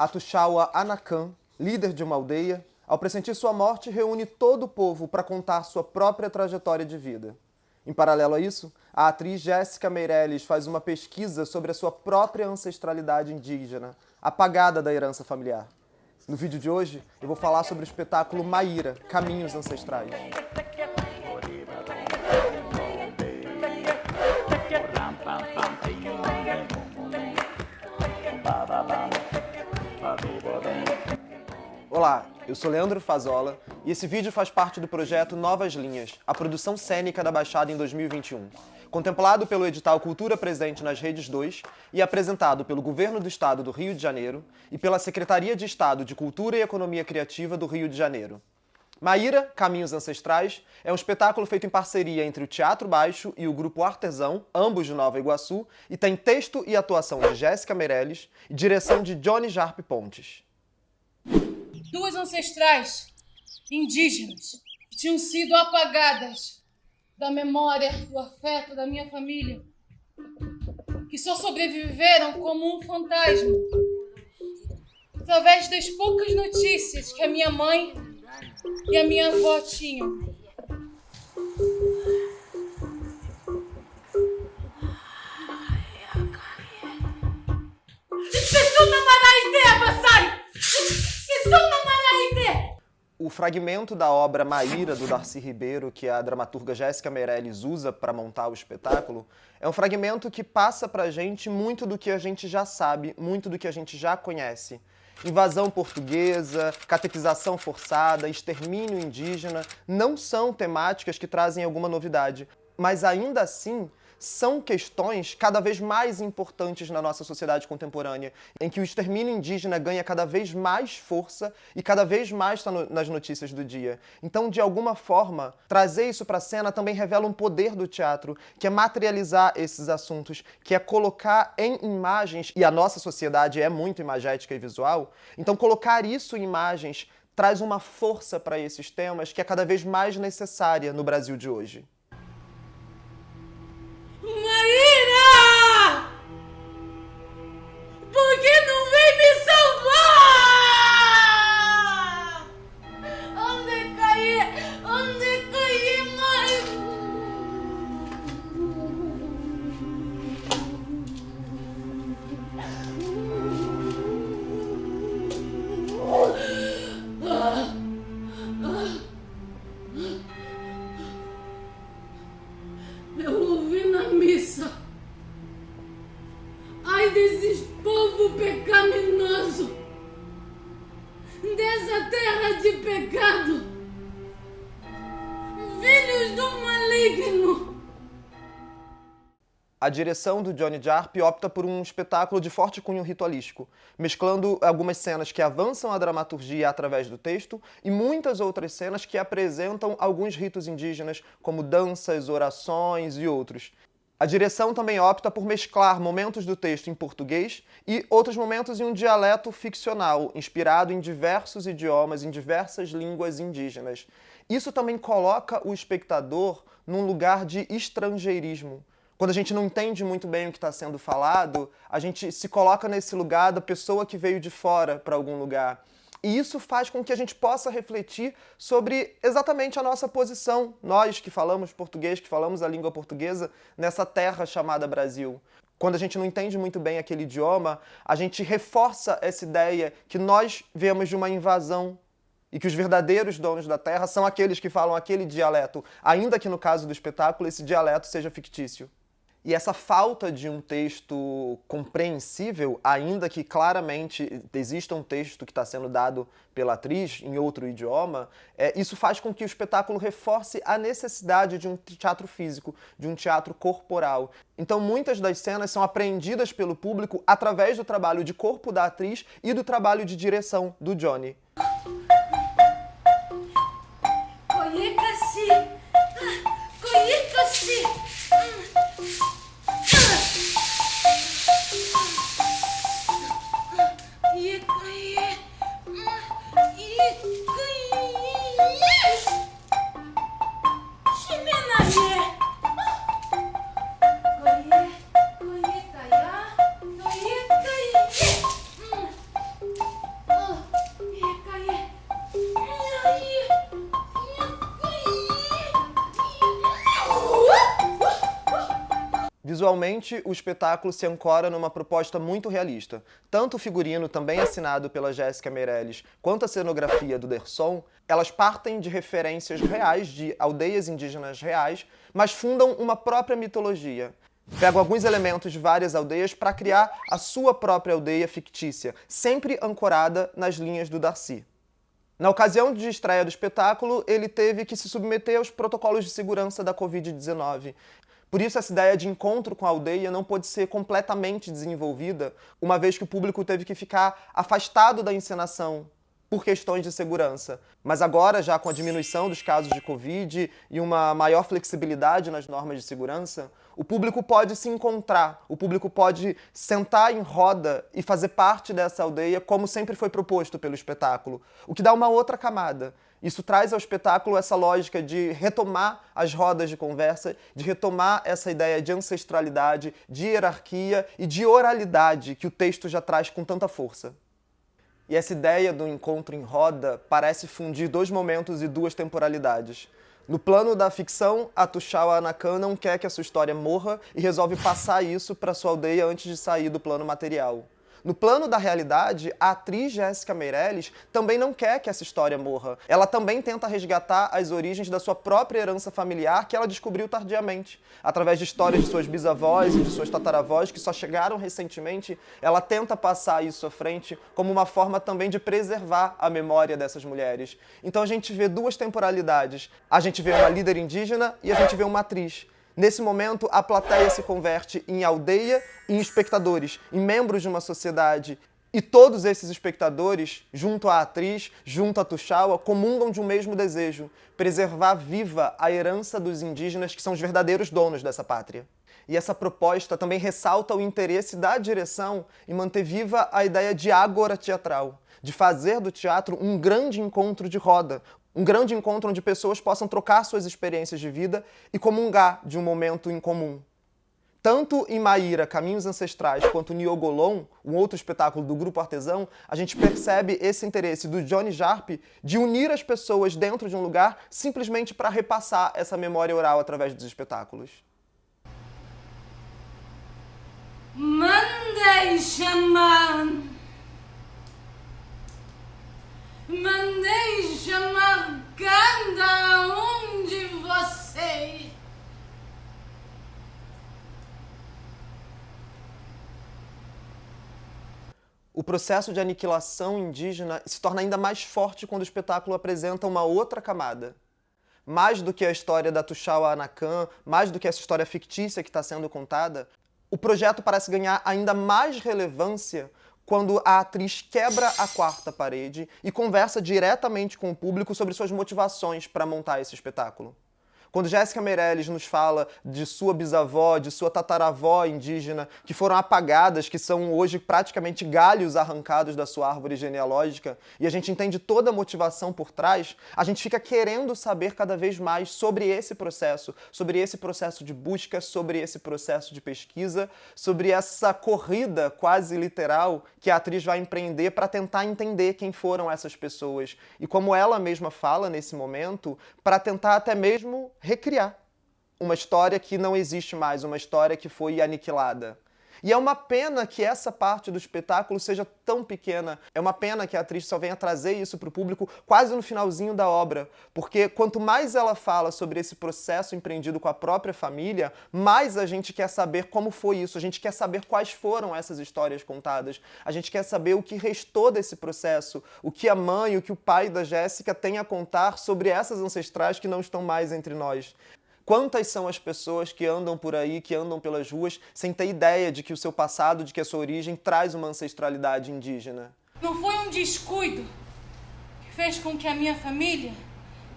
Atuxaua Anacan, líder de uma aldeia, ao pressentir sua morte, reúne todo o povo para contar sua própria trajetória de vida. Em paralelo a isso, a atriz Jéssica Meirelles faz uma pesquisa sobre a sua própria ancestralidade indígena, apagada da herança familiar. No vídeo de hoje, eu vou falar sobre o espetáculo Maíra, Caminhos Ancestrais. Olá, eu sou Leandro Fazola e esse vídeo faz parte do projeto Novas Linhas, a produção cênica da Baixada em 2021, contemplado pelo edital Cultura Presente nas Redes 2 e apresentado pelo Governo do Estado do Rio de Janeiro e pela Secretaria de Estado de Cultura e Economia Criativa do Rio de Janeiro. Maíra, Caminhos Ancestrais, é um espetáculo feito em parceria entre o Teatro Baixo e o Grupo Artesão, ambos de Nova Iguaçu, e tem texto e atuação de Jéssica Meirelles e direção de Johnny Jarp Pontes. Duas ancestrais indígenas que tinham sido apagadas da memória, do afeto da minha família, que só sobreviveram como um fantasma, através das poucas notícias que a minha mãe e a minha avó tinham. O fragmento da obra Maíra, do Darcy Ribeiro, que a dramaturga Jéssica Meirelles usa para montar o espetáculo, é um fragmento que passa pra gente muito do que a gente já sabe, muito do que a gente já conhece. Invasão portuguesa, catequização forçada, extermínio indígena não são temáticas que trazem alguma novidade, mas ainda assim são questões cada vez mais importantes na nossa sociedade contemporânea, em que o extermínio indígena ganha cada vez mais força e cada vez mais está nas notícias do dia. Então, de alguma forma, trazer isso para a cena também revela um poder do teatro, que é materializar esses assuntos, que é colocar em imagens, e a nossa sociedade é muito imagética e visual, então colocar isso em imagens traz uma força para esses temas que é cada vez mais necessária no Brasil de hoje. Maíra! Por que não vem me salvar? Onde caí, mãe? Eu ouvi na missa. Ai desses povo pecaminoso, dessa terra de pecado, filhos do maligno. A direção do Johnny Jarp opta por um espetáculo de forte cunho ritualístico, mesclando algumas cenas que avançam a dramaturgia através do texto e muitas outras cenas que apresentam alguns ritos indígenas, como danças, orações e outros. A direção também opta por mesclar momentos do texto em português e outros momentos em um dialeto ficcional, inspirado em diversos idiomas, em diversas línguas indígenas. Isso também coloca o espectador num lugar de estrangeirismo. Quando a gente não entende muito bem o que está sendo falado, a gente se coloca nesse lugar da pessoa que veio de fora para algum lugar. E isso faz com que a gente possa refletir sobre exatamente a nossa posição, nós que falamos português, que falamos a língua portuguesa, nessa terra chamada Brasil. Quando a gente não entende muito bem aquele idioma, a gente reforça essa ideia que nós viemos de uma invasão e que os verdadeiros donos da terra são aqueles que falam aquele dialeto, ainda que no caso do espetáculo esse dialeto seja fictício. E essa falta de um texto compreensível, ainda que claramente exista um texto que está sendo dado pela atriz em outro idioma, isso faz com que o espetáculo reforce a necessidade de um teatro físico, de um teatro corporal. Então muitas das cenas são apreendidas pelo público através do trabalho de corpo da atriz e do trabalho de direção do Johnny. Visualmente, o espetáculo se ancora numa proposta muito realista. Tanto o figurino, também assinado pela Jéssica Meirelles, quanto a cenografia do Derson, elas partem de referências reais, de aldeias indígenas reais, mas fundam uma própria mitologia. Pegam alguns elementos de várias aldeias para criar a sua própria aldeia fictícia, sempre ancorada nas linhas do Darcy. Na ocasião de estreia do espetáculo, ele teve que se submeter aos protocolos de segurança da Covid-19. Por isso, essa ideia de encontro com a aldeia não pôde ser completamente desenvolvida, uma vez que o público teve que ficar afastado da encenação por questões de segurança. Mas agora, já com a diminuição dos casos de Covid e uma maior flexibilidade nas normas de segurança, o público pode se encontrar, o público pode sentar em roda e fazer parte dessa aldeia como sempre foi proposto pelo espetáculo, o que dá uma outra camada. Isso traz ao espetáculo essa lógica de retomar as rodas de conversa, de retomar essa ideia de ancestralidade, de hierarquia e de oralidade que o texto já traz com tanta força. E essa ideia do encontro em roda parece fundir dois momentos e duas temporalidades. No plano da ficção, a Tuxaua Anacan não quer que a sua história morra e resolve passar isso para sua aldeia antes de sair do plano material. No plano da realidade, a atriz Jéssica Meirelles também não quer que essa história morra. Ela também tenta resgatar as origens da sua própria herança familiar que ela descobriu tardiamente. Através de histórias de suas bisavós e de suas tataravós que só chegaram recentemente, ela tenta passar isso à frente como uma forma também de preservar a memória dessas mulheres. Então a gente vê duas temporalidades. A gente vê uma líder indígena e a gente vê uma atriz. Nesse momento, a plateia se converte em aldeia e em espectadores, em membros de uma sociedade. E todos esses espectadores, junto à atriz, junto à Tuxaua, comungam de um mesmo desejo: preservar viva a herança dos indígenas que são os verdadeiros donos dessa pátria. E essa proposta também ressalta o interesse da direção em manter viva a ideia de ágora teatral, de fazer do teatro um grande encontro de roda, um grande encontro onde pessoas possam trocar suas experiências de vida e comungar de um momento em comum. Tanto em Maíra, Caminhos Ancestrais, quanto em Niogolon, um outro espetáculo do Grupo Artesão, a gente percebe esse interesse do Johnny Jarp de unir as pessoas dentro de um lugar simplesmente para repassar essa memória oral através dos espetáculos. Mandei chamar cada um de vocês. O processo de aniquilação indígena se torna ainda mais forte quando o espetáculo apresenta uma outra camada. Mais do que a história da Tuxaua Anacan, mais do que essa história fictícia que está sendo contada, o projeto parece ganhar ainda mais relevância quando a atriz quebra a quarta parede e conversa diretamente com o público sobre suas motivações para montar esse espetáculo. Quando Jéssica Meirelles nos fala de sua bisavó, de sua tataravó indígena, que foram apagadas, que são hoje praticamente galhos arrancados da sua árvore genealógica, e a gente entende toda a motivação por trás, a gente fica querendo saber cada vez mais sobre esse processo de busca, sobre esse processo de pesquisa, sobre essa corrida quase literal que a atriz vai empreender para tentar entender quem foram essas pessoas. E como ela mesma fala nesse momento, para tentar até mesmo recriar uma história que não existe mais, uma história que foi aniquilada. E é uma pena que essa parte do espetáculo seja tão pequena. É uma pena que a atriz só venha trazer isso para o público quase no finalzinho da obra, porque quanto mais ela fala sobre esse processo empreendido com a própria família, mais a gente quer saber como foi isso, a gente quer saber quais foram essas histórias contadas, a gente quer saber o que restou desse processo, o que a mãe, o que o pai da Jéssica tem a contar sobre essas ancestrais que não estão mais entre nós. Quantas são as pessoas que andam por aí, que andam pelas ruas, sem ter ideia de que o seu passado, de que a sua origem traz uma ancestralidade indígena? Não foi um descuido que fez com que a minha família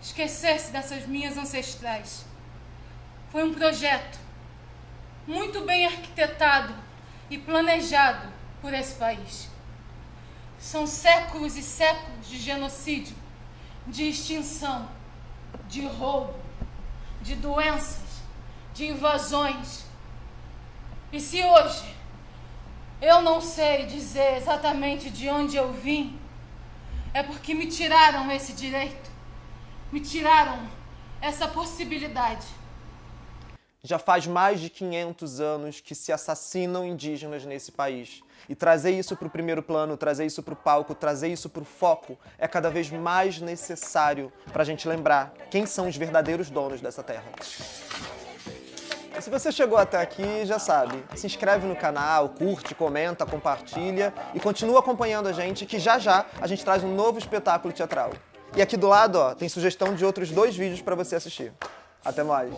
esquecesse dessas minhas ancestrais. Foi um projeto muito bem arquitetado e planejado por esse país. São séculos e séculos de genocídio, de extinção, de roubo, de doenças, de invasões. E se hoje eu não sei dizer exatamente de onde eu vim, é porque me tiraram esse direito, me tiraram essa possibilidade. Já faz mais de 500 anos que se assassinam indígenas nesse país. E trazer isso para o primeiro plano, trazer isso para o palco, trazer isso para o foco é cada vez mais necessário para a gente lembrar quem são os verdadeiros donos dessa terra. E se você chegou até aqui, já sabe, se inscreve no canal, curte, comenta, compartilha e continua acompanhando a gente que já já a gente traz um novo espetáculo teatral. E aqui do lado, ó, tem sugestão de outros 2 vídeos para você assistir. Até mais!